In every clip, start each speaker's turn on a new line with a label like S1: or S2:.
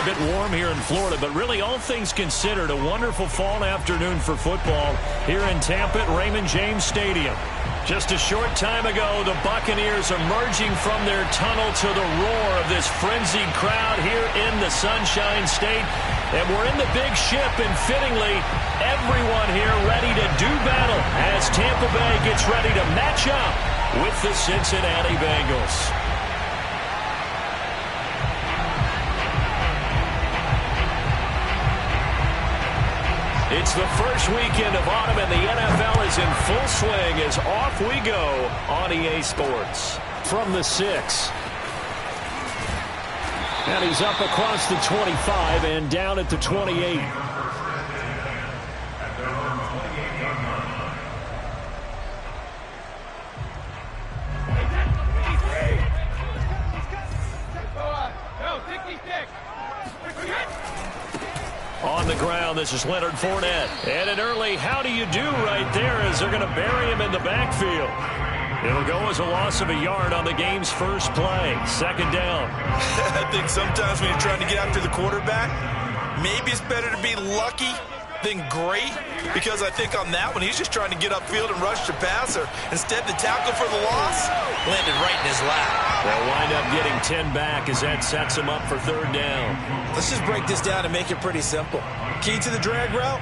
S1: a bit warm here in Florida, but really all things considered, a wonderful fall afternoon for football here in Tampa at Raymond James Stadium. Just a short time ago, the Buccaneers emerging from their tunnel to the roar of this frenzied crowd here in the Sunshine State. And we're in the big ship, and fittingly, everyone here ready to do battle as Tampa Bay gets ready to match up with the Cincinnati Bengals. It's the first weekend of autumn, and the NFL is in full swing as off we go on EA Sports. From the 6. And he's up across the 25 and down at the 28. On the ground, this is Leonard Fournette. And an early how do you do right there as they're going to bury him in the backfield. It'll go as a loss of a yard on the game's first play. Second down.
S2: I think sometimes when you're trying to get after the quarterback, maybe it's better to be lucky than great, because I think on that one, he's just trying to get upfield and rush the passer. Instead, the tackle for the loss landed right in his lap.
S1: They'll wind up getting 10 back as that sets him up for third down.
S2: Let's just break this down and make it pretty simple. Key to the drag route,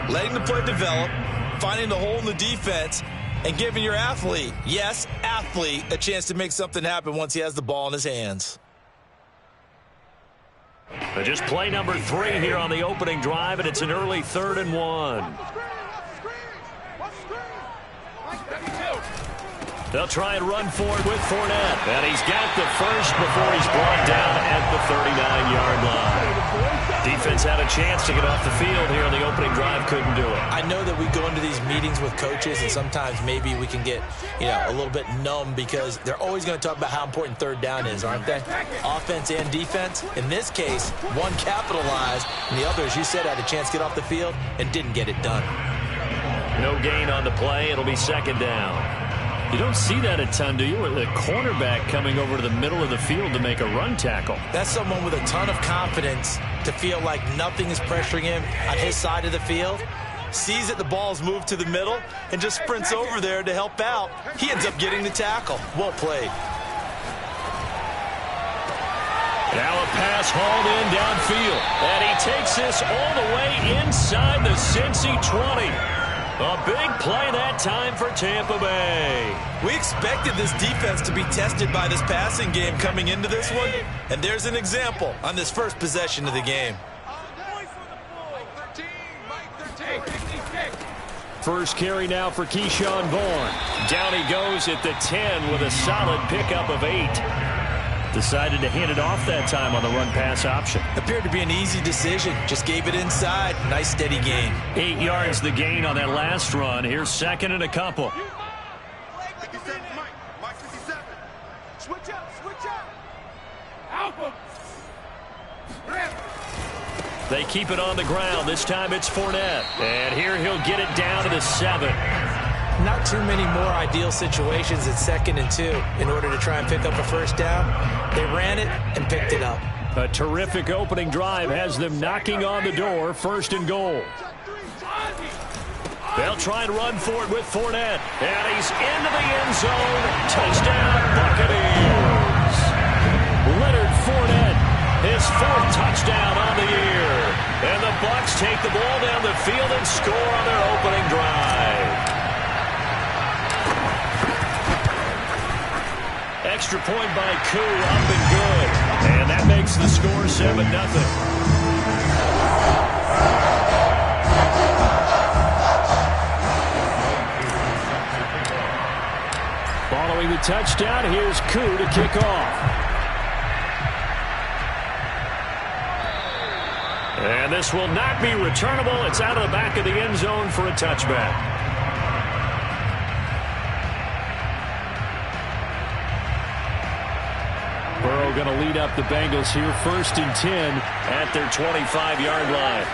S2: letting the play develop, finding the hole in the defense, and giving your athlete, yes, athlete, a chance to make something happen once he has the ball in his hands.
S1: But just play number 3 here on the opening drive, and it's an early 3rd and 1. They'll try and run forward with Fournette. And he's got the first before he's brought down at the 39-yard line. Defense had a chance to get off the field here on the opening drive, couldn't do it.
S2: I know that we go into these meetings with coaches, and sometimes maybe we can get, a little bit numb because they're always going to talk about how important third down is, aren't they? Offense and defense. In this case, one capitalized, and the other, as you said, had a chance to get off the field and didn't get it done.
S1: No gain on the play. It'll be second down. You don't see that a ton, do you? With a cornerback coming over to the middle of the field to make a run tackle.
S2: That's someone with a ton of confidence to feel like nothing is pressuring him on his side of the field. Sees that the ball's moved to the middle and just sprints over there to help out. He ends up getting the tackle. Well played.
S1: Now a pass hauled in downfield. And he takes this all the way inside the Cincy 20. A big play that time for Tampa Bay.
S2: We expected this defense to be tested by this passing game coming into this one, and there's an example on this first possession of the game.
S1: First carry now for Keyshawn Vaughn. Down he goes at the 10 with a solid pickup of 8. Decided to hand it off that time on the run-pass option.
S2: Appeared to be an easy decision. Just gave it inside. Nice, steady gain.
S1: 8 yards the gain on that last run. Here's second and a couple. They keep it on the ground. This time it's Fournette. And here he'll get it down to the 7.
S2: Not too many more ideal situations at 2nd and 2 in order to try and pick up a first down. They ran it and picked it up.
S1: A terrific opening drive has them knocking on the door. 1st and goal. They'll try and run for it with Fournette. And he's into the end zone. Touchdown, Buccaneers. Leonard Fournette, his 4th touchdown on the year. And the Bucs take the ball down the field and score on their opening drive. Extra point by Koo, up and good. And that makes the score 7-0. Following the touchdown, here's Koo to kick off. And this will not be returnable. It's out of the back of the end zone for a touchback. Burrow going to lead up the Bengals here, 1st and 10 at their 25-yard line.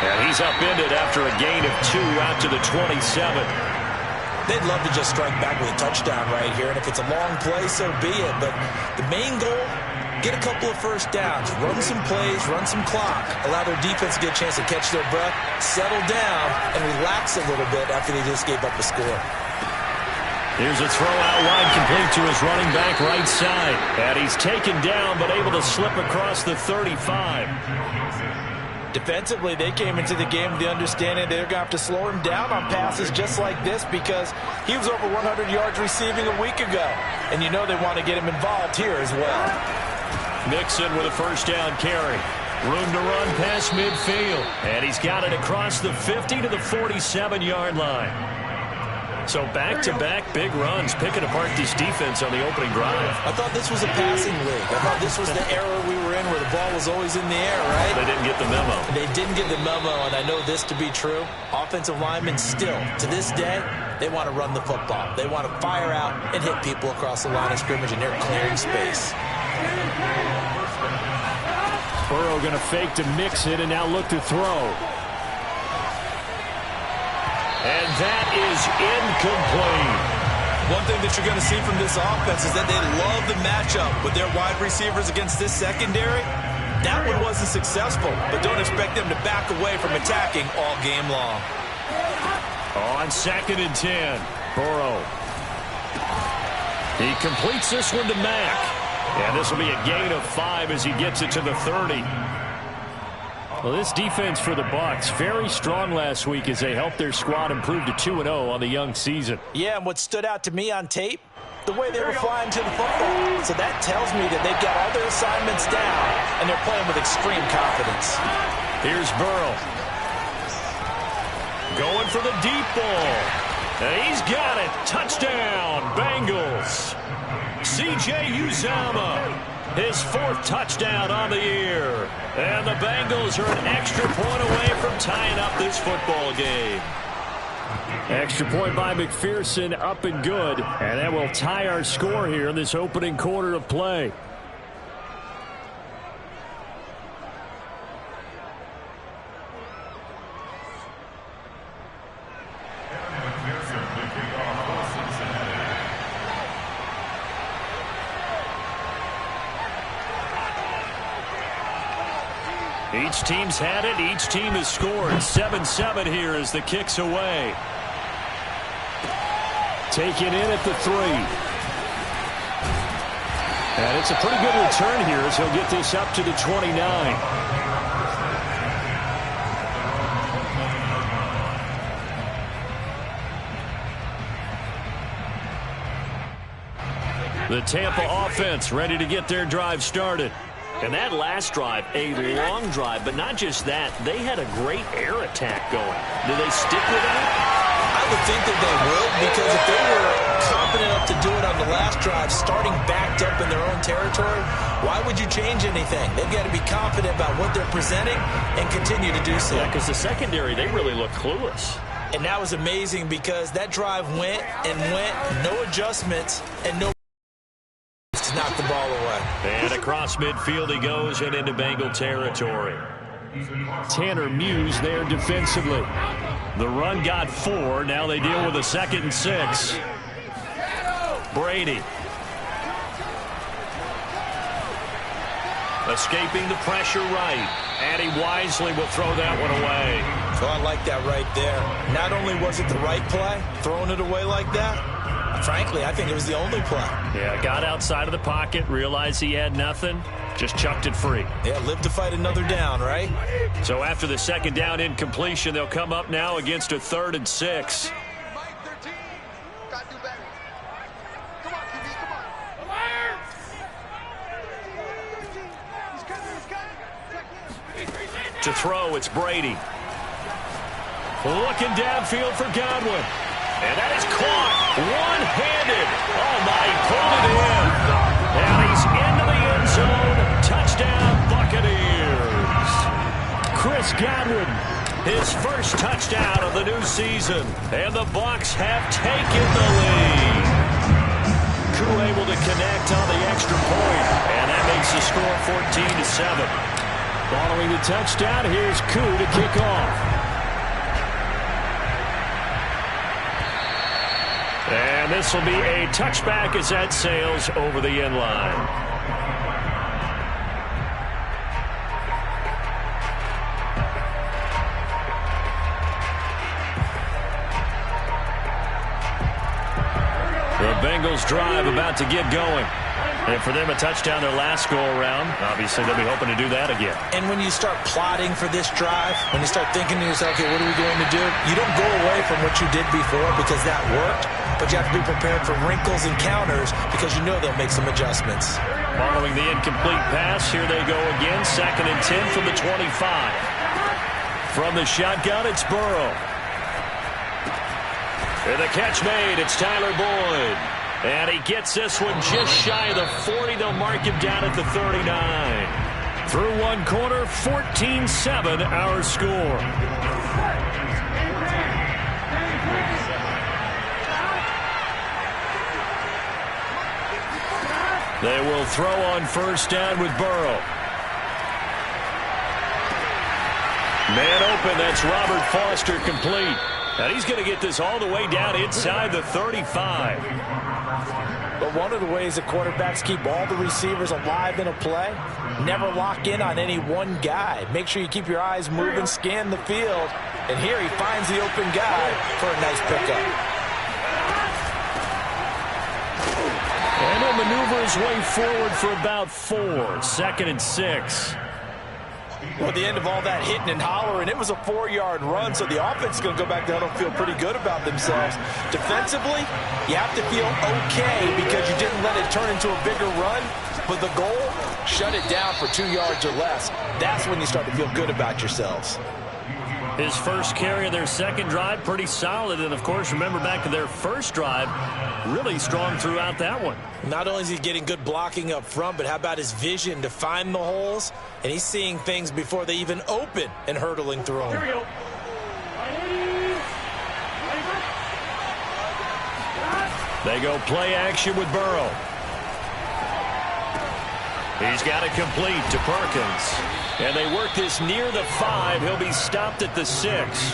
S1: And he's upended after a gain of 2 out to the 27.
S2: they'd love to just strike back with a touchdown right here, and if it's a long play, so be it. But the main goal, get a couple of first downs, run some plays, run some clock, allow their defense to get a chance to catch their breath, settle down, and relax a little bit after they just gave up a score.
S1: Here's a throw out wide, complete to his running back right side. And he's taken down, but able to slip across the 35.
S2: Defensively, they came into the game with the understanding they're going to have to slow him down on passes just like this because he was over 100 yards receiving a week ago. And you know they want to get him involved here as well.
S1: Mixon with a first down carry. Room to run past midfield. And he's got it across the 50 to the 47-yard line. So back-to-back big runs, picking apart this defense on the opening drive.
S2: I thought this was a passing league. I thought this was the era we were in where the ball was always in the air, right?
S1: They didn't get the memo.
S2: They didn't get the memo, and I know this to be true. Offensive linemen still, to this day, they want to run the football. They want to fire out and hit people across the line of scrimmage, and they're clearing space.
S1: Burrow going to fake to mix it and now look to throw. And that is incomplete.
S2: One thing that you're going to see from this offense is that they love the matchup with their wide receivers against this secondary. That one wasn't successful, but don't expect them to back away from attacking all game long.
S1: On 2nd and 10, Burrow. He completes this one to Mack. And this will be a gain of 5 as he gets it to the 30. Well, this defense for the Bucs, very strong last week as they helped their squad improve to 2-0 on the young season.
S2: Yeah, and what stood out to me on tape, the way they were flying to the football. So that tells me that they've got all their assignments down, and they're playing with extreme confidence.
S1: Here's Burrow. Going for the deep ball. And he's got it. Touchdown, Bengals. C.J. Uzomah, his 4th touchdown on the year. And the Bengals are an extra point away from tying up this football game. Extra point by McPherson, up and good. And that will tie our score here in this opening quarter of play. Each team's had it. Each team has scored. 7-7 here as the kick's away. Taken in at the 3. And it's a pretty good return here as he'll get this up to the 29. The Tampa offense ready to get their drive started. And that last drive, a long drive, but not just that. They had a great air attack going. Do they stick with that?
S2: I would think that they would, because if they were confident enough to do it on the last drive, starting backed up in their own territory, why would you change anything? They've got to be confident about what they're presenting and continue to do so.
S1: Yeah, because the secondary, they really look clueless.
S2: And that was amazing because that drive went and went, no adjustments, and no to knock the ball away.
S1: And across midfield he goes and into Bengal territory. Tanner Muse there defensively. The run got 4. Now they deal with a 2nd and 6. Brady. Escaping the pressure right. And he wisely will throw that one away.
S2: So I like that right there. Not only was it the right play, throwing it away like that, frankly, I think it was the only play.
S1: Yeah, got outside of the pocket, realized he had nothing, just chucked it free.
S2: Yeah, live to fight another down, right?
S1: So after the 2nd down incompletion, they'll come up now against a 3rd and 6. To throw, it's Brady. Looking downfield for Godwin. And that is caught one-handed. Oh, my, he pulled it in. And he's into the end zone. Touchdown, Buccaneers. Chris Godwin, his first touchdown of the new season. And the Bucs have taken the lead. Koo able to connect on the extra point. And that makes the score 14-7. Following the touchdown, here's Koo to kick off. And this will be a touchback as that sails over the end line. The Bengals drive about to get going. And for them, a touchdown their last go-around. Obviously, they'll be hoping to do that again.
S2: And when you start plotting for this drive, when you start thinking to yourself, okay, what are we going to do? You don't go away from what you did before because that worked, but you have to be prepared for wrinkles and counters because you know they'll make some adjustments.
S1: Following the incomplete pass, here they go again. 2nd and 10 from the 25. From the shotgun, it's Burrow. And the catch made, it's Tyler Boyd. And he gets this one just shy of the 40. They'll mark him down at the 39. Through one quarter, 14-7 our score. They will throw on first down with Burrow. Man open, that's Robert Foster complete. And he's going to get this all the way down inside the 35.
S2: But one of the ways that quarterbacks keep all the receivers alive in a play, never lock in on any one guy. Make sure you keep your eyes moving, scan the field. And here he finds the open guy for a nice pickup.
S1: And he'll maneuver his way forward for about 4. 2nd and 6.
S2: Well, at the end of all that hitting and hollering, it was a 4-yard run, so the offense is going to go back down and feel pretty good about themselves. Defensively, you have to feel okay because you didn't let it turn into a bigger run, but the goal, shut it down for 2 yards or less. That's when you start to feel good about yourselves.
S1: His first carry of their second drive, pretty solid. And, of course, remember back to their first drive, really strong throughout that one.
S2: Not only is he getting good blocking up front, but how about his vision to find the holes? And he's seeing things before they even open and hurdling through them. Here we go.
S1: They go play action with Burrow. He's got it complete to Perkins. And they work this near the 5. He'll be stopped at the 6.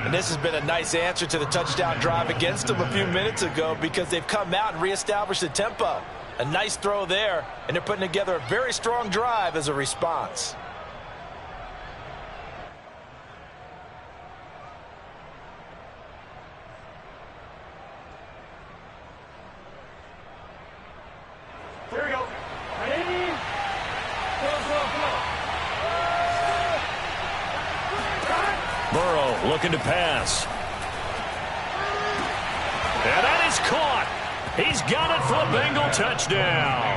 S2: And this has been a nice answer to the touchdown drive against them a few minutes ago because they've come out and reestablished the tempo. A nice throw there, and they're putting together a very strong drive as a response.
S3: Here we go. Ready?
S1: Burrow looking to pass. And that is caught. He's got it for a Bengal touchdown.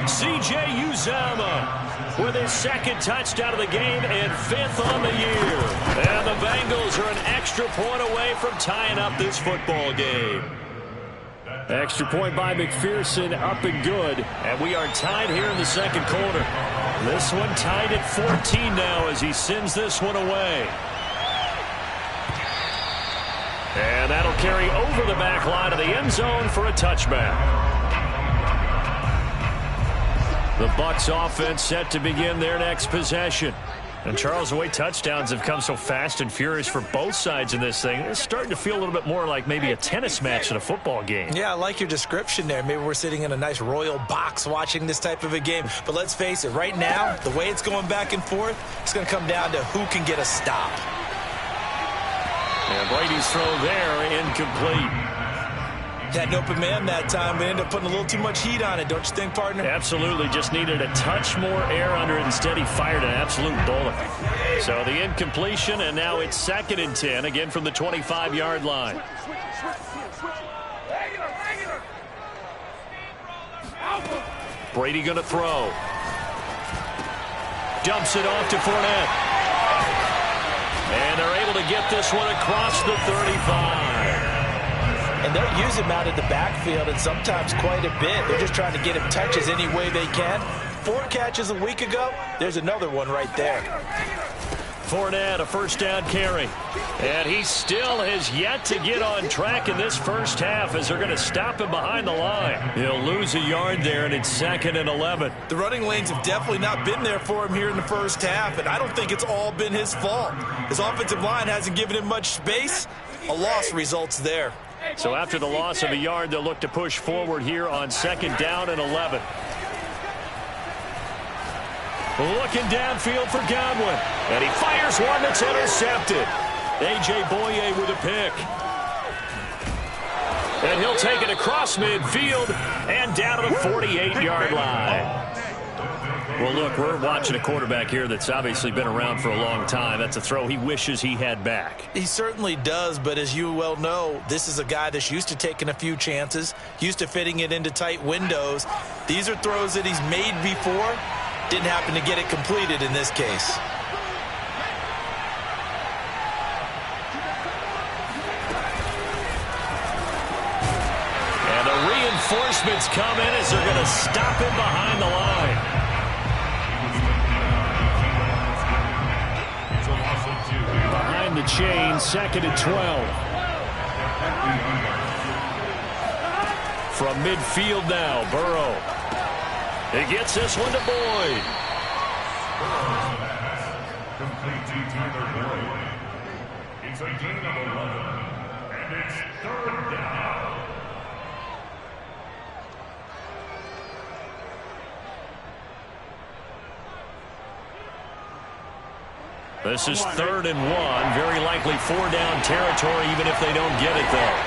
S1: C.J. Uzomah with his second touchdown of the game and 5th on the year. And the Bengals are an extra point away from tying up this football game. Extra point by McPherson, up and good. And we are tied here in the second quarter. This one tied at 14 now as he sends this one away. And that'll carry over the back line of the end zone for a touchback. The Bucs offense set to begin their next possession. And, Charles, the way touchdowns have come so fast and furious for both sides in this thing, it's starting to feel a little bit more like maybe a tennis match in a football game.
S2: Yeah, I like your description there. Maybe we're sitting in a nice royal box watching this type of a game. But let's face it, right now, the way it's going back and forth, it's going to come down to who can get a stop.
S1: And Brady's throw there, incomplete.
S2: Had an open man that time, but ended up putting a little too much heat on it, don't you think, partner?
S1: Absolutely. Just needed a touch more air under it. Instead, he fired an absolute bullet. So the incompletion, and now it's 2nd and 10, again from the 25-yard line. Brady going to throw. Dumps it off to Fournette. And they're able to get this one across the 35.
S2: And they'll use him out of the backfield, and sometimes quite a bit. They're just trying to get him touches any way they can. 4 catches a week ago. There's another one right there.
S1: Fournette, a first down carry. And he still has yet to get on track in this first half as they're going to stop him behind the line. He'll lose a yard there, and it's 2nd and 11.
S2: The running lanes have definitely not been there for him here in the first half, and I don't think it's all been his fault. His offensive line hasn't given him much space. A loss results there.
S1: So after the loss of a yard, they'll look to push forward here on 2nd down and 11. Looking downfield for Godwin. And he fires one that's intercepted. A.J. Boye with a pick. And he'll take it across midfield and down to the 48-yard line. Well, look, we're watching a quarterback here that's obviously been around for a long time. That's a throw he wishes he had back.
S2: He certainly does, but as you well know, this is a guy that's used to taking a few chances, used to fitting it into tight windows. These are throws that he's made before. Didn't happen to get it completed in this case.
S1: And the reinforcements come in as they're going to stop him behind the line. Behind the chain, 2nd and 12. From midfield now, Burrow. He gets this one to Boyd.
S3: Complete to Tyler Boyd. It's a gain of 11, and it's 3rd down.
S1: This is 3rd and 1. Very likely 4-down territory, even if they don't get it, though.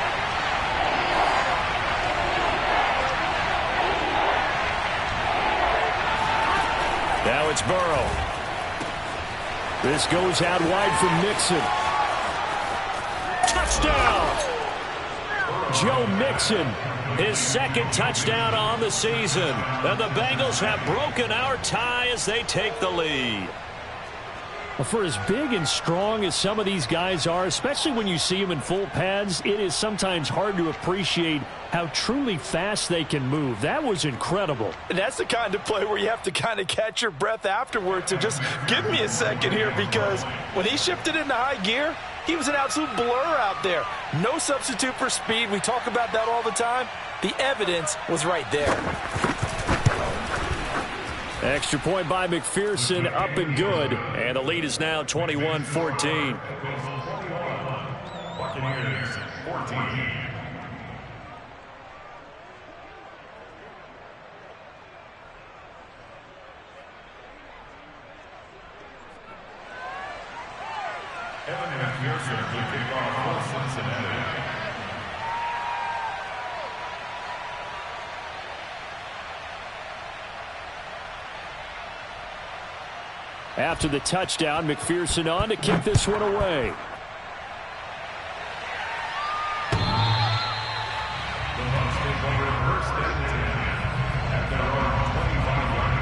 S1: Now it's Burrow. This goes out wide for Mixon. Touchdown! Joe Mixon, his 2nd touchdown on the season. And the Bengals have broken our tie as they take the lead. For as big and strong as some of these guys are, especially when you see them in full pads, it is sometimes hard to appreciate how truly fast they can move. That was incredible.
S4: And that's the kind of play where you have to kind of catch your breath afterwards and just give me a second here, because when he shifted into high gear, he was an absolute blur out there. No substitute for speed. We talk about that all the time. The evidence was right there.
S1: Extra point by McPherson, up and good. And the lead is now 21-14.
S3: Buccaneers 14. Evan McPherson will kick off for Cincinnati.
S1: After the touchdown, McPherson on to kick this one away.
S3: The Bucs take over 1st and 10 at their own 25-yard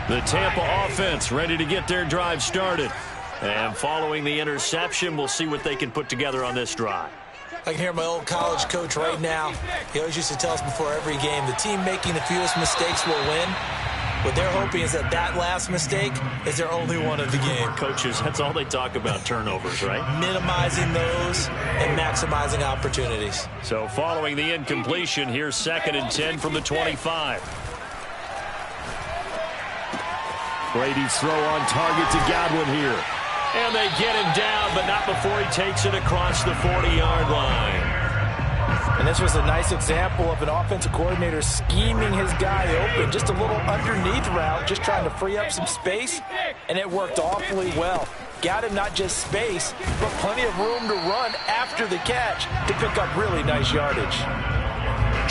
S3: line.
S1: The Tampa offense ready to get their drive started. And following the interception, we'll see what they can put together on this drive.
S2: I can hear my old college coach right now. He always used to tell us before every game, the team making the fewest mistakes will win. What they're hoping is that that last mistake is their only one of the game.
S1: Coaches, that's all they talk about, turnovers, right?
S2: Minimizing those and maximizing opportunities.
S1: So following the incompletion, here's 2nd and 10 from the 25. Brady's throw on target to Godwin here. And they get him down, but not before he takes it across the 40-yard line.
S4: And this was a nice example of an offensive coordinator scheming his guy open. Just a little underneath route, just trying to free up some space, and it worked awfully well. Got him not just space, but plenty of room to run after the catch to pick up really nice yardage.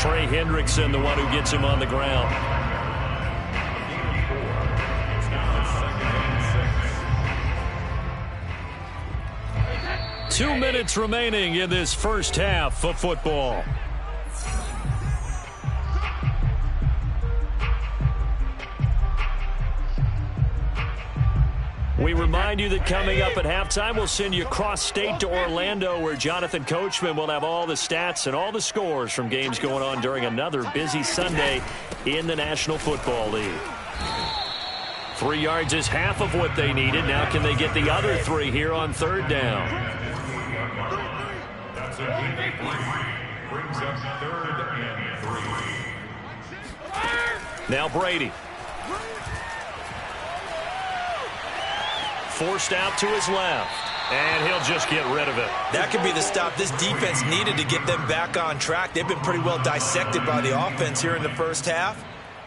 S1: Trey Hendrickson, the one who gets him on the ground. 2 minutes remaining in this first half of football. We remind you that coming up at halftime, we'll send you across state to Orlando, where Jonathan Coachman will have all the stats and all the scores from games going on during another busy Sunday in the National Football League. 3 yards is half of what they needed. Now can they get the other 3 here on 3rd down?
S3: That's a gain of 3. Brings up 3rd and 3.
S1: Now Brady. forced out to his left. And he'll just get rid of it.
S2: That could be the stop this defense needed to get them back on track. They've been pretty well dissected by the offense here in the first half.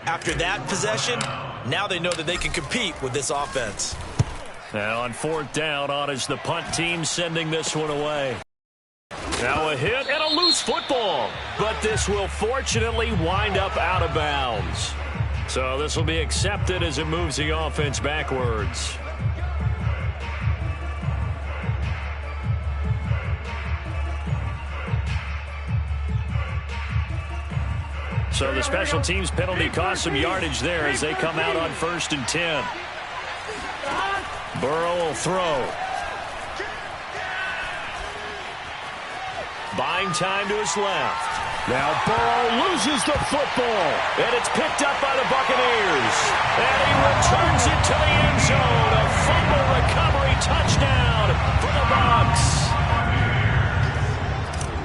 S2: After that possession, now they know that they can compete with this offense.
S1: Now on fourth down, on is the punt team sending this one away. Now a hit and a loose football. But this will fortunately wind up out of bounds. So this will be accepted as it moves the offense backwards. So the special teams penalty cost some yardage there as they come out on 1st and 10. Burrow will throw. Buying time to his left. Now Burrow loses the football. And it's picked up by the Buccaneers. And he returns it to the end zone. A fumble recovery touchdown for the Bucs.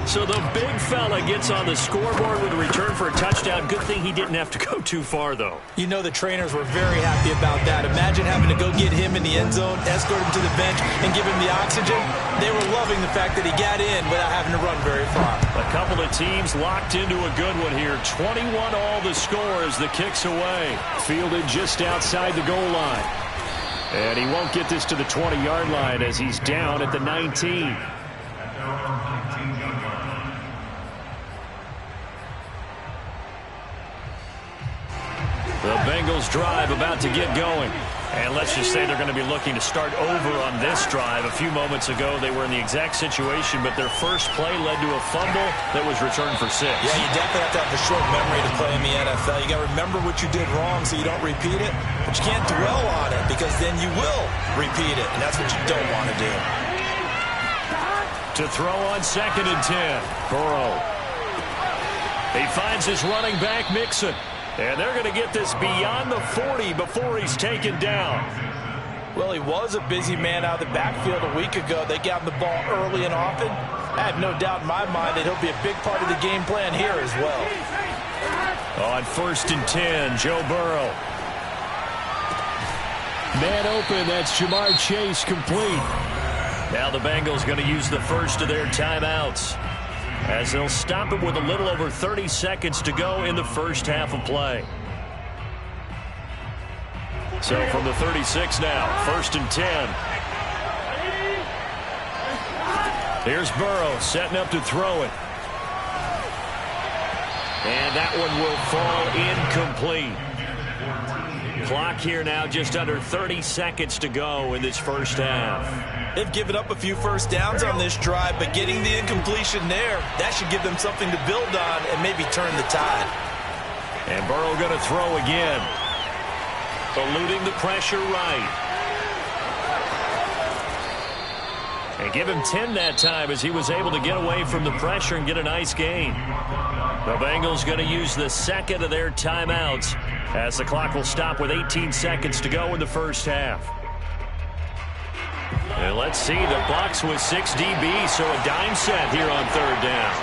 S1: So the big fella gets on the scoreboard with a return for a touchdown. Good thing he didn't have to go too far, though.
S2: You know the trainers were very happy about that. Imagine having to go get him in the end zone, escort him to the bench, and give him the oxygen. They were loving the fact that he got in without having to run very far.
S1: A couple of teams locked into a good one here. 21 all the score as the kick's away. Fielded just outside the goal line. And he won't get this to the 20-yard line as he's down at the 19. The Bengals drive about to get going. And let's just say they're going to be looking to start over on this drive. A few moments ago, they were in the exact situation, but their first play led to a fumble that was returned for 6.
S2: Yeah, you definitely have to have a short memory to play in the NFL. You got to remember what you did wrong so you don't repeat it, but you can't dwell on it because then you will repeat it, and that's what you don't want to do.
S1: To throw on 2nd and 10. Burrow. He finds his running back, Mixon. And they're going to get this beyond the 40 before he's taken down.
S4: Well, he was a busy man out of the backfield a week ago. They got him the ball early and often. I have no doubt in my mind that he'll be a big part of the game plan here as well.
S1: On 1st and 10, Joe Burrow. Man open, that's Jamar Chase complete. Now the Bengals going to use the first of their timeouts, as they'll stop it with a little over 30 seconds to go in the first half of play. So from the 36 now, 1st and 10. Here's Burrow setting up to throw it. And that one will fall incomplete. Clock here now, just under 30 seconds to go in this first half.
S2: They've given up a few first downs on this drive, but getting the incompletion there, that should give them something to build on and maybe turn the tide.
S1: And Burrow going to throw again. Eluding the pressure right. And give him 10 that time as he was able to get away from the pressure and get a nice gain. The Bengals going to use the second of their timeouts as the clock will stop with 18 seconds to go in the first half. And let's see, the Bucs with 6 DBs, so a dime set here on 3rd down.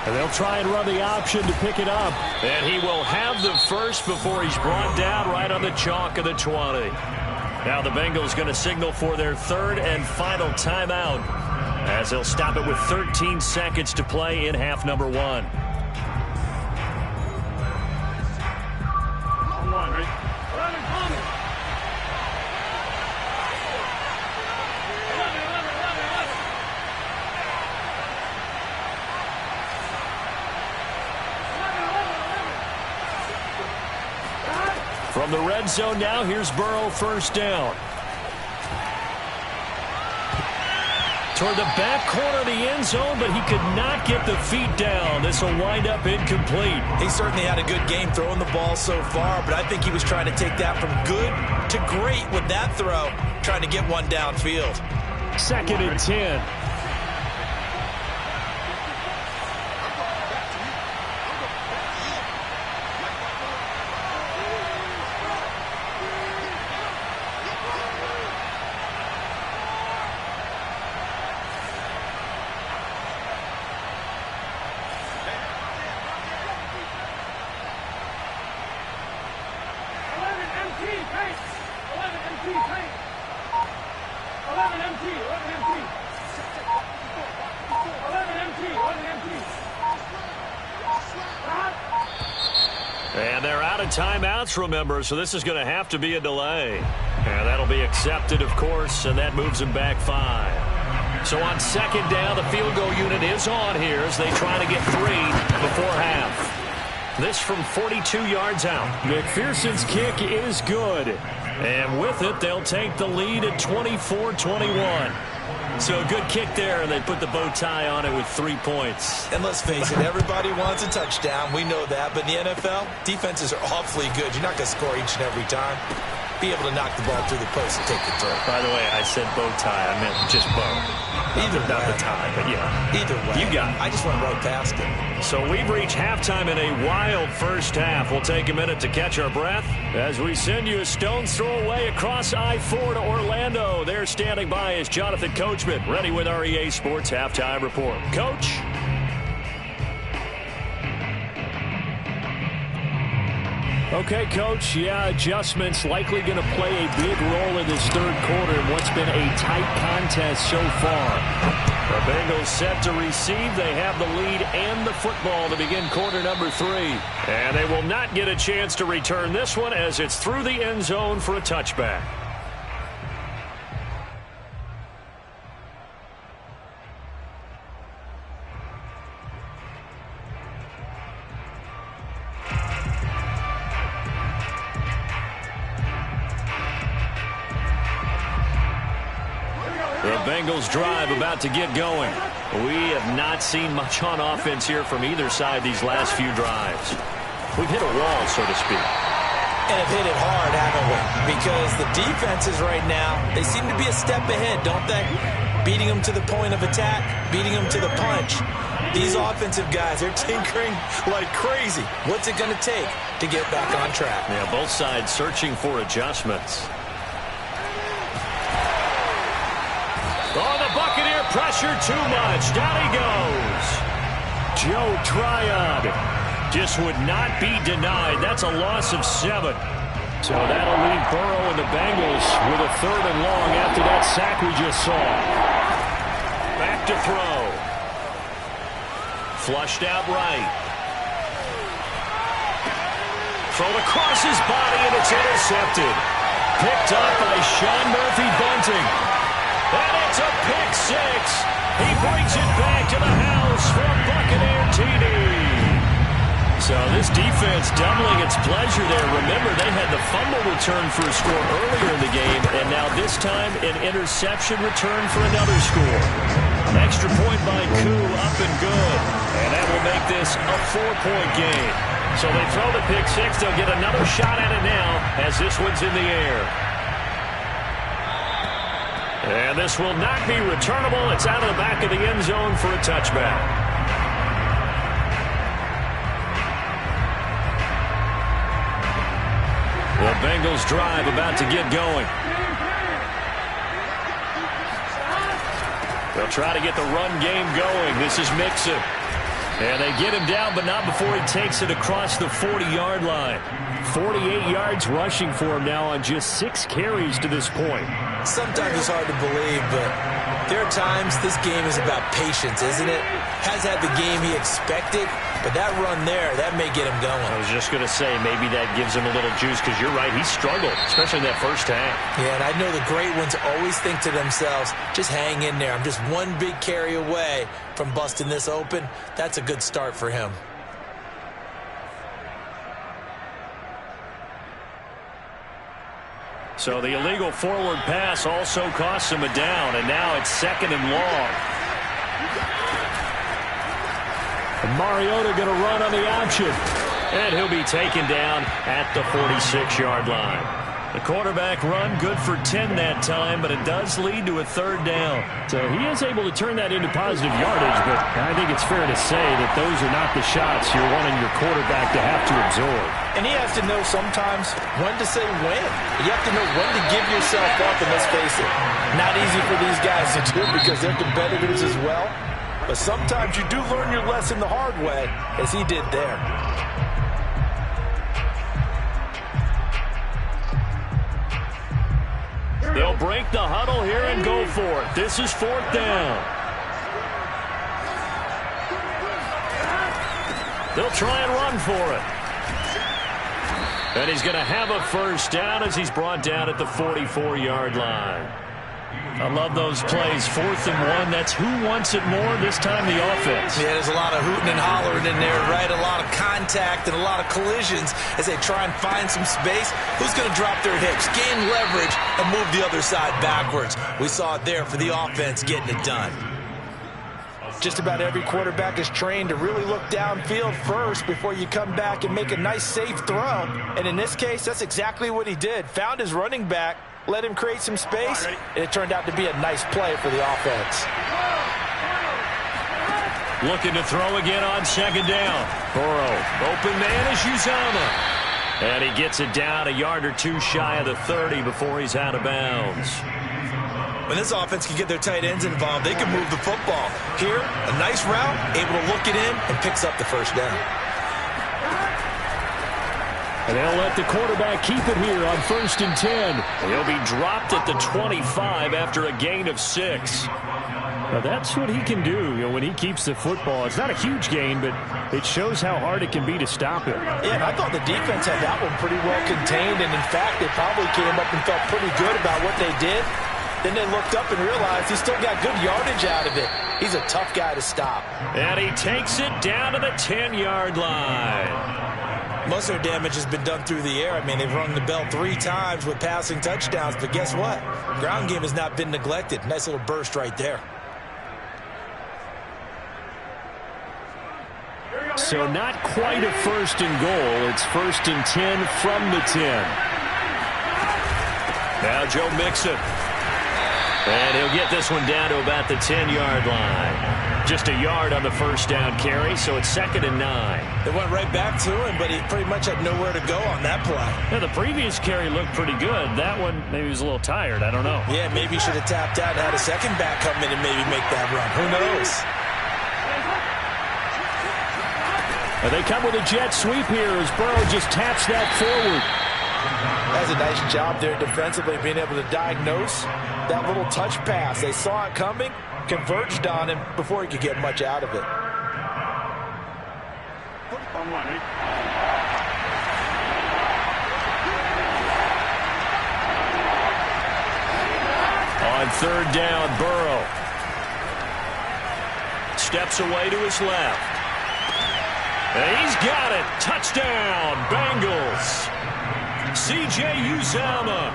S1: And they'll try and run the option to pick it up. And he will have the first before he's brought down right on the chalk of the 20. Now the Bengals going to signal for their 3rd and final timeout, as they'll stop it with 13 seconds to play in half number 1. From the red zone now, here's Burrow, 1st down. Toward the back corner of the end zone, but he could not get the feet down. This will wind up incomplete.
S2: He certainly had a good game throwing the ball so far, but I think he was trying to take that from good to great with that throw, trying to get one downfield.
S1: 2nd and 10. And they're out of timeouts, remember, so this is going to have to be a delay. And that'll be accepted, of course, and that moves them back 5. So on second down, the field goal unit is on here as they try to get 3 before half. This from 42 yards out. McPherson's kick is good. And with it, they'll take the lead at 24-21. So a good kick there, and they put the bow tie on it with 3 points.
S2: And let's face it, everybody wants a touchdown. We know that. But in the NFL, defenses are awfully good. You're not going to score each and every time. Be able to knock the ball through the post and take the throw.
S1: By the way, I said bow tie. I meant just bow.
S2: Either way.
S1: Not the tie, but yeah.
S2: Either way.
S1: You got it.
S2: I just went right past it.
S1: So we've reached halftime in a wild first half. We'll take a minute to catch our breath as we send you a stone's throw away across I-4 to Orlando. There standing by is Jonathan Coachman, ready with our EA Sports Halftime Report. Coach? Okay, Coach, yeah, adjustments likely going to play a big role in this third quarter in what's been a tight contest so far. The Bengals set to receive. They have the lead and the football to begin quarter number 3. And they will not get a chance to return this one as it's through the end zone for a touchback. The Bengals drive about to get going. We have not seen much on offense here from either side these last few drives. We've hit a wall, so to speak.
S2: And have hit it hard, haven't we? Because the defenses right now, they seem to be a step ahead, don't they? Beating them to the point of attack, beating them to the punch. These offensive guys, they're tinkering like crazy. What's it going to take to get back on track?
S1: Yeah, both sides searching for adjustments. Oh, the Buccaneer pressure too much. Down he goes. Joe Tryon just would not be denied. That's a loss of 7. So that'll leave Burrow and the Bengals with a 3rd and long after that sack we just saw. Back to throw. Flushed out right. Thrown across his body, and it's intercepted. Picked up by Sean Murphy-Bunting. And it's a pick 6. He brings it back to the house for a Buccaneer TD. So this defense doubling its pleasure there. Remember, they had the fumble return for a score earlier in the game, and now this time an interception return for another score. Extra point by Koo, up and good. And that will make this a 4-point game. So they throw the pick 6. They'll get another shot at it now as this one's in the air. And this will not be returnable. It's out of the back of the end zone for a touchback. The Bengals drive about to get going. They'll try to get the run game going. This is Mixon. And they get him down, but not before he takes it across the 40-yard line. 48 yards rushing for him now on just 6 carries to this point.
S2: Sometimes it's hard to believe, but there are times this game is about patience, isn't it? Has had the game he expected, but that run there, that may get him going.
S1: I was just going to say, maybe that gives him a little juice, because you're right, he struggled, especially in that first half.
S2: Yeah, and I know the great ones always think to themselves, just hang in there. I'm just one big carry away from busting this open. That's a good start for him.
S1: So the illegal forward pass also costs him a down, and now it's 2nd and long. And Mariota going to run on the option, and he'll be taken down at the 46-yard line. The quarterback run good for 10 that time, but it does lead to a 3rd down. So he is able to turn that into positive yardage, but I think it's fair to say that those are not the shots you're wanting your quarterback to have to absorb.
S4: And he has to know sometimes when to say when. You have to know when to give yourself up, and let's face it, not easy for these guys to do because they're competitors as well. But sometimes you do learn your lesson the hard way, as he did there.
S1: They'll break the huddle here and go for it. This is 4th down. They'll try and run for it. And he's going to have a 1st down as he's brought down at the 44-yard line. I love those plays. 4th and 1. That's who wants it more this time, the offense.
S2: Yeah, there's a lot of hooting and hollering in there, right? A lot of contact and a lot of collisions as they try and find some space. Who's going to drop their hips, gain leverage, and move the other side backwards? We saw it there for the offense getting it done.
S4: Just about every quarterback is trained to really look downfield first before you come back and make a nice, safe throw. And in this case, that's exactly what he did. Found his running back, let him create some space, and it turned out to be a nice play for the offense.
S1: Looking to throw again on 2nd down. Burrow, open man is Uzomah. And he gets it down a yard or 2 shy of the 30 before he's out of bounds.
S2: When this offense can get their tight ends involved, they can move the football. Here, a nice route, able to look it in, and picks up the 1st down.
S1: And they'll let the quarterback keep it here on 1st and 10. He'll be dropped at the 25 after a gain of 6. Now that's what he can do, when he keeps the football. It's not a huge gain, but it shows how hard it can be to stop him.
S4: Yeah, and I thought the defense had that one pretty well contained, and in fact, they probably came up and felt pretty good about what they did. Then they looked up and realized he still got good yardage out of it. He's a tough guy to stop.
S1: And he takes it down to the 10-yard line.
S2: Most of their damage has been done through the air. I mean, they've rung the bell 3 times with passing touchdowns, but guess what? Ground game has not been neglected. Nice little burst right there.
S1: So not quite a 1st and goal. It's 1st and 10 from the 10. Now Joe Mixon. And he'll get this one down to about the 10-yard line. Just a yard on the 1st down carry, so it's 2nd and 9.
S2: They went right back to him, but he pretty much had nowhere to go on that play.
S1: Yeah, the previous carry looked pretty good. That one, maybe he was a little tired. I don't know.
S2: Yeah, maybe he should have tapped out and had a second back come in and maybe make that run. Who knows?
S1: And they come with a jet sweep here as Burrow just taps that forward.
S4: That's a nice job there defensively, being able to diagnose that little touch pass. They saw it coming, converged on him before he could get much out of it.
S1: On 3rd down, Burrow steps away to his left. And he's got it. Touchdown, Bengals. C.J. Uzomah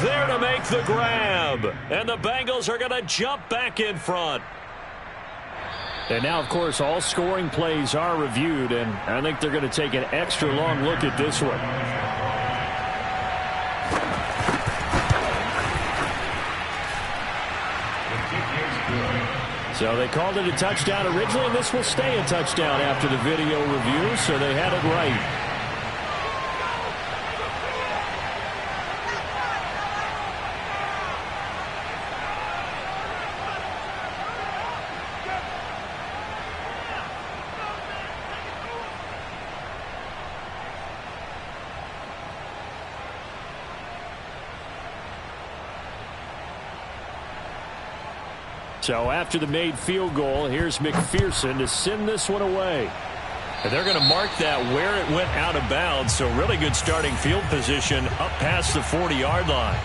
S1: there to make the grab. And the Bengals are going to jump back in front. And now, of course, all scoring plays are reviewed, and I think they're going to take an extra long look at this one. So they called it a touchdown originally, and this will stay a touchdown after the video review, so they had it right. So after the made field goal, here's McPherson to send this one away. And they're going to mark that where it went out of bounds. So really good starting field position up past the 40-yard line.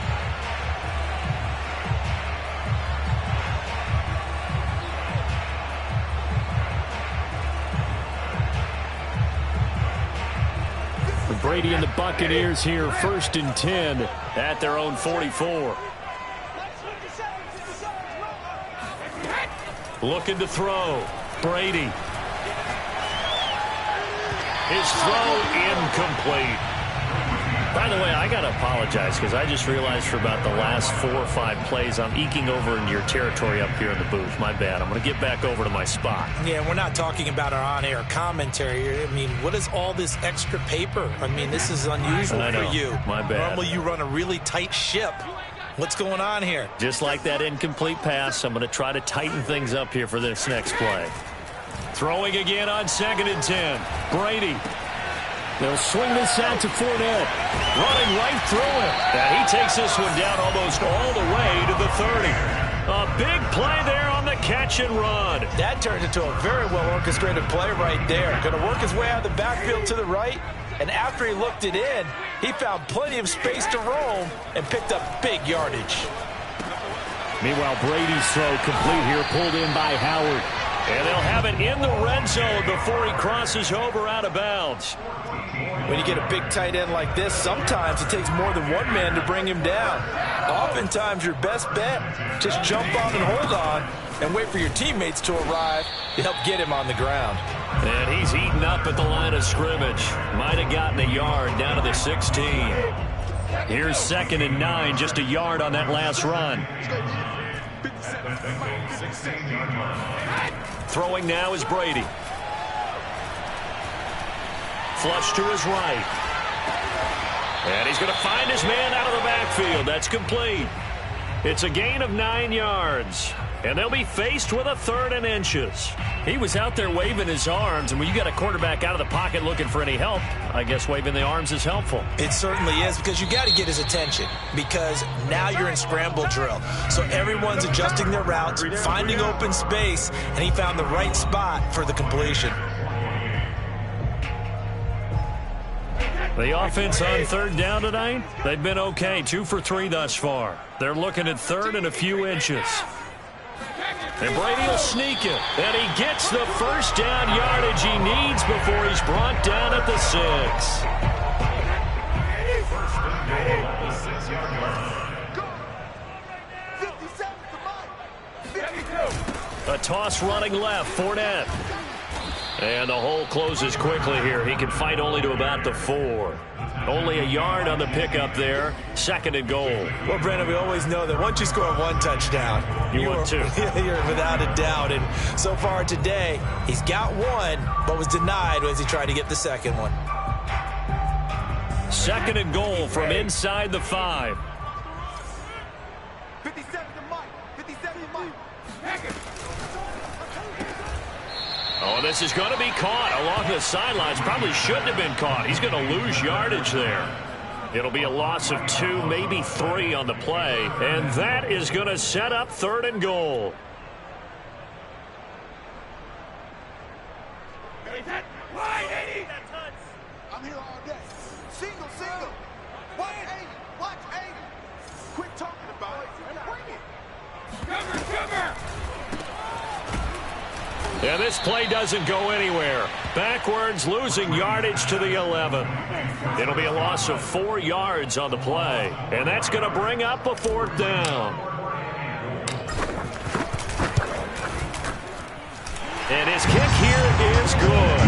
S1: Brady and the Buccaneers here, 1st and 10 at their own 44. Looking to throw. Brady. His throw incomplete. By the way, I got to apologize because I just realized for about the last 4 or 5 plays I'm eking over into your territory up here in the booth. My bad. I'm going to get back over to my spot.
S2: Yeah, we're not talking about our on-air commentary here. I mean, what is all this extra paper? I mean, this is unusual for you.
S1: My bad.
S2: Normally you run a really tight ship. What's going on here?
S1: Just like that incomplete pass, I'm going to try to tighten things up here for this next play. Throwing again on 2nd and 10. Brady. They'll swing this out to Fournette. Running right through it. And he takes this one down almost all the way to the 30. A big play there on the catch and run.
S4: That turned into a very well-orchestrated play right there. Going to work his way out of the backfield to the right. And after he looked it in, he found plenty of space to roam and picked up big yardage.
S1: Meanwhile, Brady's throw complete here, pulled in by Howard. And they'll have it in the red zone before he crosses over out of bounds.
S4: When you get a big tight end like this, sometimes it takes more than one man to bring him down. Oftentimes, your best bet, just jump on and hold on and wait for your teammates to arrive to help get him on the ground.
S1: And he's eaten up at the line of scrimmage. Might have gotten a yard down to the 16. Here's 2nd and 9, just a yard on that last run. Throwing now is Brady. Flush to his right. And he's going to find his man out of the backfield. That's complete. It's a gain of 9 yards. And they'll be faced with a 3rd and inches. He was out there waving his arms, and when you got a quarterback out of the pocket looking for any help, I guess waving the arms is helpful.
S2: It certainly is, because you got to get his attention, because now you're in scramble drill. So everyone's adjusting their routes, finding open space, and he found the right spot for the completion.
S1: The offense on 3rd down tonight, they've been okay, 2 for 3 thus far. They're looking at 3rd and a few inches. And Brady will sneak it. And he gets the first down yardage he needs before he's brought down at the 6. A toss running left, Fournette. And the hole closes quickly here. He can fight only to about the 4. Only a yard on the pickup there. 2nd and goal.
S2: Well, Brandon, we always know that once you score 1 touchdown,
S1: you want 2.
S2: You're without a doubt. And so far today, he's got 1, but was denied as he tried to get the 2nd one.
S1: 2nd and goal from inside the 5.
S5: 57 to Mike. 57 to Mike.
S1: Oh, this is going to be caught along the sidelines. Probably shouldn't have been caught. He's going to lose yardage there. It'll be a loss of 2, maybe 3 on the play. And that is going to set up 3rd and goal.
S5: I'm here all day. Single. Watch 80. Watch 80. Quit talking about it and bring it. Cover.
S1: And this play doesn't go anywhere. Backwards, losing yardage to the 11. It'll be a loss of 4 yards on the play. And that's going to bring up a 4th down. And his kick here is good.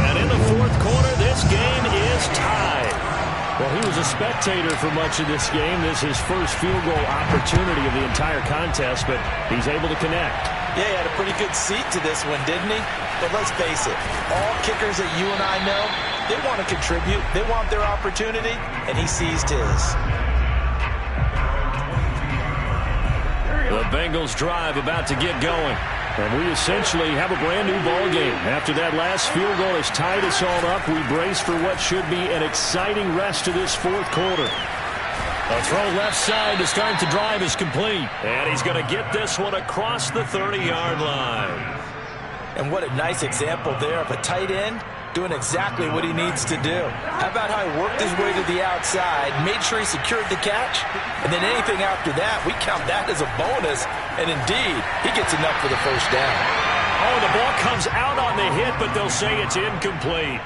S1: And in the 4th quarter, this game is tied. Well, he was a spectator for much of this game. This is his first field goal opportunity of the entire contest, but he's able to connect.
S2: Yeah, he had a pretty good seat to this one, didn't he? But let's face it, all kickers that you and I know, they want to contribute. They want their opportunity, and he seized his.
S1: The Bengals drive about to get going. And we essentially have a brand new ball game. After that last field goal has tied us all up, we brace for what should be an exciting rest of this 4th quarter. A throw left side to start the drive is complete. And he's going to get this one across the 30-yard line.
S2: And what a nice example there of a tight end doing exactly what he needs to do. How about how he worked his way to the outside, made sure he secured the catch, and then anything after that, we count that as a bonus. And indeed, he gets enough for the first down.
S1: Oh, the ball comes out on the hit, but they'll say it's incomplete.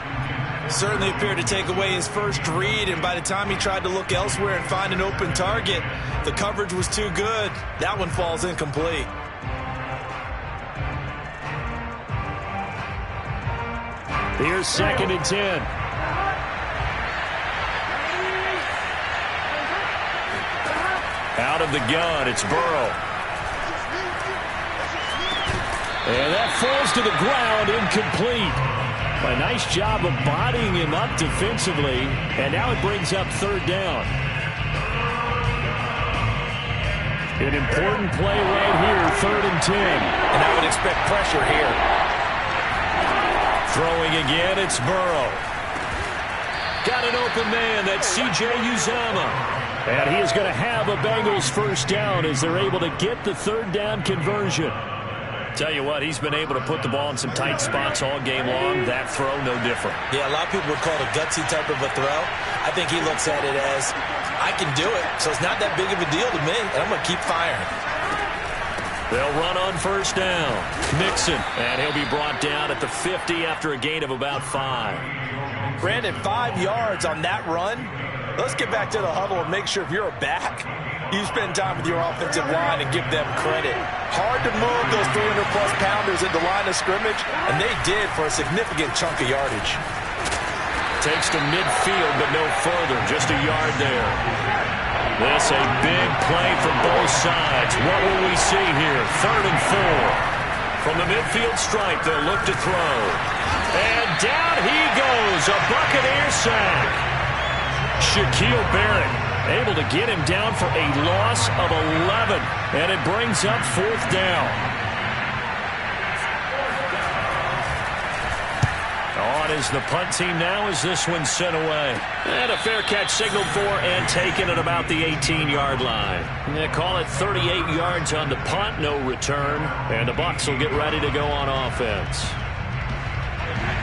S2: Certainly appeared to take away his first read, and by the time he tried to look elsewhere and find an open target, the coverage was too good. That one falls incomplete.
S1: Here's 2nd and 10. Out of the gun, it's Burrow. And that falls to the ground, incomplete. A nice job of bodying him up defensively, and now it brings up 3rd down. An important play right here, 3rd and 10.
S2: And I would expect pressure here.
S1: Throwing again, it's Burrow. Got an open man. That's C.J. Uzomah. And he is going to have a Bengals first down as they're able to get the third down conversion. Tell you what, he's been able to put the ball in some tight spots all game long. That throw, no different.
S2: Yeah, a lot of people would call it a gutsy type of a throw. I think he looks at it as, I can do it, so it's not that big of a deal to me, and I'm going to keep firing.
S1: They'll run on first down. Mixon, and he'll be brought down at the 50 after a gain of about 5.
S4: Brandon, 5 yards on that run. Let's get back to the huddle and make sure if you're a back, you spend time with your offensive line and give them credit. Hard to move those 300-plus pounders at the line of scrimmage, and they did for a significant chunk of yardage.
S1: Takes to midfield, but no further. Just a yard there. This a big play from both sides. What will we see here? 3rd and 4. From the midfield stripe, they'll look to throw. And down he goes. A Buccaneer sack. Shaquille Barrett able to get him down for a loss of 11. And it brings up 4th down. On is the punt team now as this one's sent away. And a fair catch signaled for and taken at about the 18-yard line. They call it 38 yards on the punt, no return. And the Bucs will get ready to go on offense.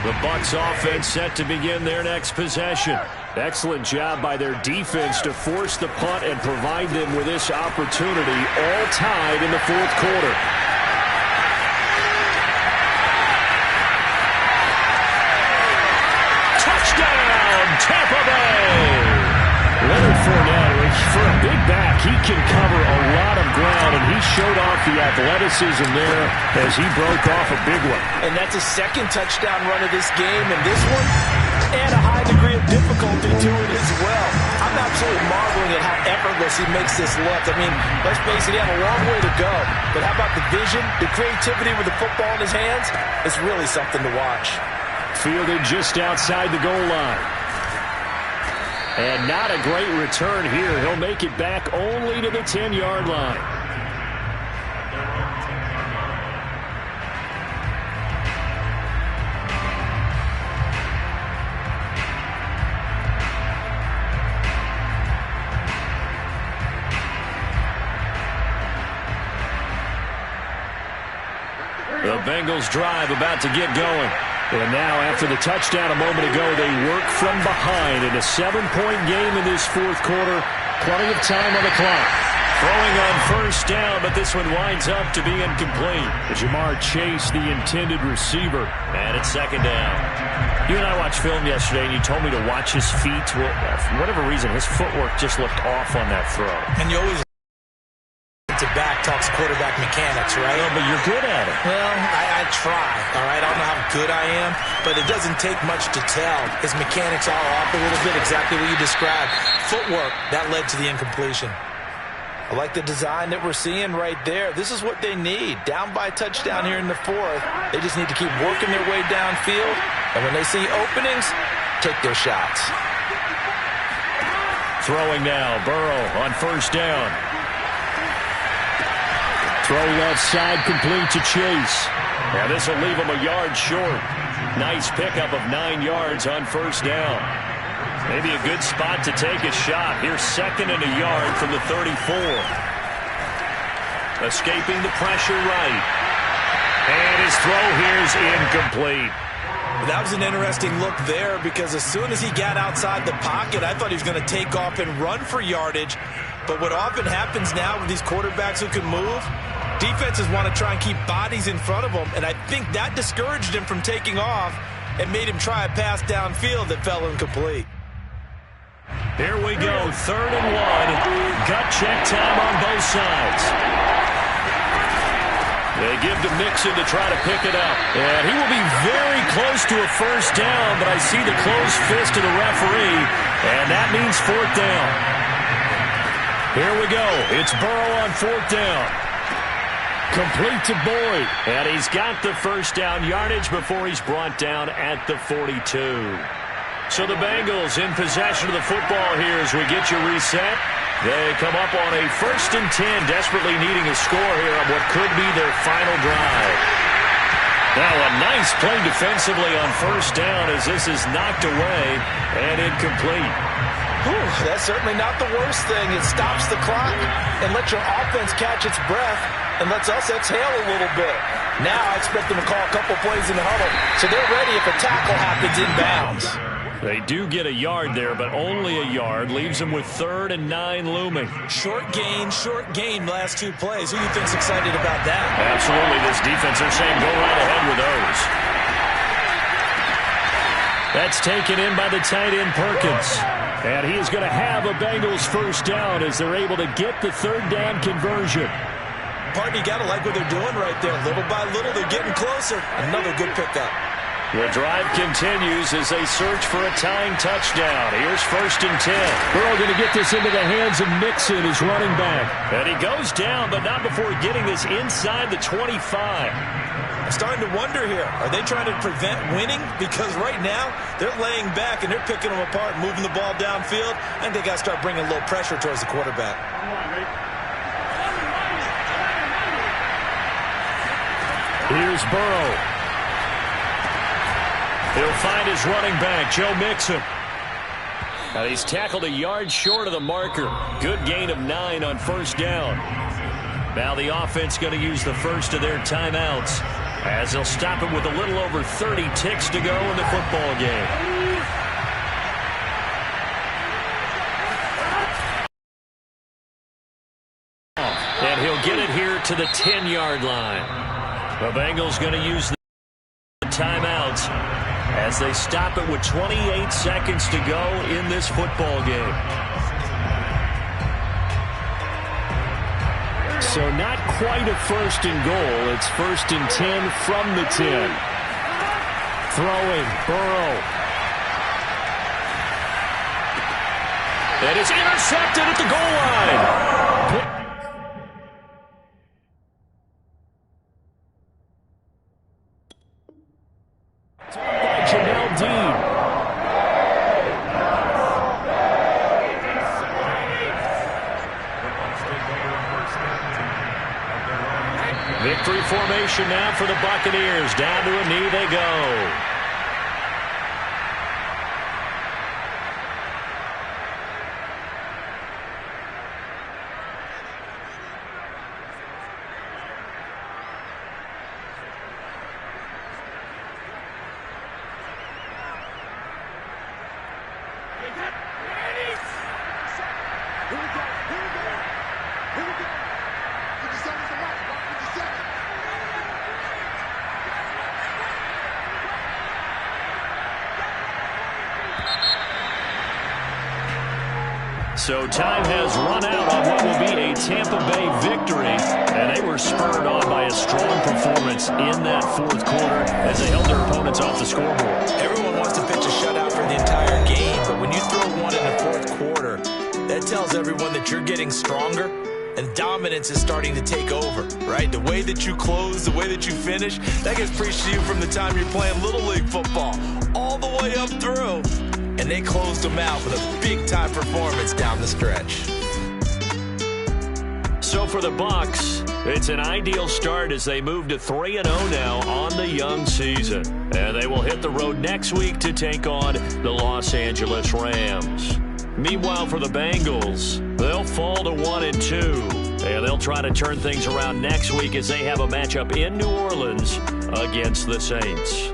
S1: The Bucs offense set to begin their next possession. Excellent job by their defense to force the punt and provide them with this opportunity, all tied in the 4th quarter. Touchdown, Tampa Bay! Leonard Fournette, for a big back, he can cover a lot of ground, and he showed off the athleticism there as he broke off a big one.
S4: And that's a 2nd touchdown run of this game, and this one, and a high degree of difficulty to it as well. I'm absolutely marveling at how effortless he makes this look. I mean, let's face it, he had a long way to go. But how about the vision, the creativity with the football in his hands? It's really something to watch.
S1: Fielded just outside the goal line. And not a great return here. He'll make it back only to the 10-yard line. The Bengals drive about to get going. And now, after the touchdown a moment ago, they work from behind in a 7-point game in this 4th quarter. Plenty of time on the clock. Throwing on first down, but this one winds up to be incomplete. Jamar Chase, the intended receiver. And it's 2nd down. You and I watched film yesterday, and you told me to watch his feet. Well, for whatever reason, his footwork just looked off on that throw.
S2: And you always back talks quarterback mechanics, right?
S1: Well, but you're good at it.
S2: Well, I try, all right? I don't know how good I am, but it doesn't take much to tell. His mechanics are off a little bit, exactly what you described. Footwork, that led to the incompletion.
S4: I like the design that we're seeing right there. This is what they need. Down by a touchdown here in the 4th. They just need to keep working their way downfield, and when they see openings, take their shots.
S1: Throwing now, Burrow on first down. Throw left side complete to Chase. Now this will leave him a yard short. Nice pickup of 9 yards on first down. Maybe a good spot to take a shot. Here's 2nd and a yard from the 34. Escaping the pressure right. And his throw here is incomplete.
S2: That was an interesting look there because as soon as he got outside the pocket, I thought he was going to take off and run for yardage. But what often happens now with these quarterbacks who can move, defenses want to try and keep bodies in front of them, and I think that discouraged him from taking off and made him try a pass downfield that fell incomplete.
S1: Here we go, 3rd and 1. Gut check time on both sides. They give to Mixon to try to pick it up. And he will be very close to a first down, but I see the closed fist of the referee, and that means 4th down. Here we go. It's Burrow on 4th down. Complete to Boyd. And he's got the first down yardage before he's brought down at the 42. So the Bengals in possession of the football here as we get you reset. They come up on a 1st and 10, desperately needing a score here on what could be their final drive. Now a nice play defensively on first down as this is knocked away and incomplete.
S4: Whew, that's certainly not the worst thing. It stops the clock and lets your offense catch its breath and lets us exhale a little bit. Now I expect them to call a couple plays in the huddle so they're ready if a tackle happens inbounds.
S1: They do get a yard there, but only a yard. Leaves them with 3rd and 9 looming.
S2: Short gain, last 2 plays. Who do you think's excited about that?
S1: Absolutely, this defense, they're saying go right ahead with those. That's taken in by the tight end Perkins. And he is going to have a Bengals first down as they're able to get the 3rd down conversion.
S2: Partner, you got to like what they're doing right there. Little by little, they're getting closer. Another good pickup.
S1: The drive continues as they search for a tying touchdown. Here's 1st and 10. Burrow going to get this into the hands of Mixon, his running back. And he goes down, but not before getting this inside the 25.
S2: I'm starting to wonder here. Are they trying to prevent winning? Because right now, they're laying back and they're picking them apart, moving the ball downfield. I think they got to start bringing a little pressure towards the quarterback.
S1: Here's Burrow. He'll find his running back, Joe Mixon. Now he's tackled a yard short of the marker. Good gain of 9 on first down. Now the offense going to use the first of their timeouts as they'll stop it with a little over 30 ticks to go in the football game. And he'll get it here to the 10-yard line. The Bengals going to use the timeouts as they stop it with 28 seconds to go in this football game. So not quite a 1st and goal. It's 1st and 10 from the 10. Throwing, Burrow. And it's intercepted at the goal line. Victory formation now for the Buccaneers. Down to a knee they go. So time has run out on what will be a Tampa Bay victory, and they were spurred on by a strong performance in that 4th quarter as they held their opponents off the scoreboard.
S2: Everyone wants to pitch a shutout for the entire game, but when you throw one in the 4th quarter, that tells everyone that you're getting stronger and dominance is starting to take over, right? The way that you close, the way that you finish, that gets preached to you from the time you're playing Little League football all the way up through. And they closed them out with a big-time performance down the stretch.
S1: So for the Bucs, it's an ideal start as they move to 3-0 now on the young season. And they will hit the road next week to take on the Los Angeles Rams. Meanwhile, for the Bengals, they'll fall to 1-2. And they'll try to turn things around next week as they have a matchup in New Orleans against the Saints.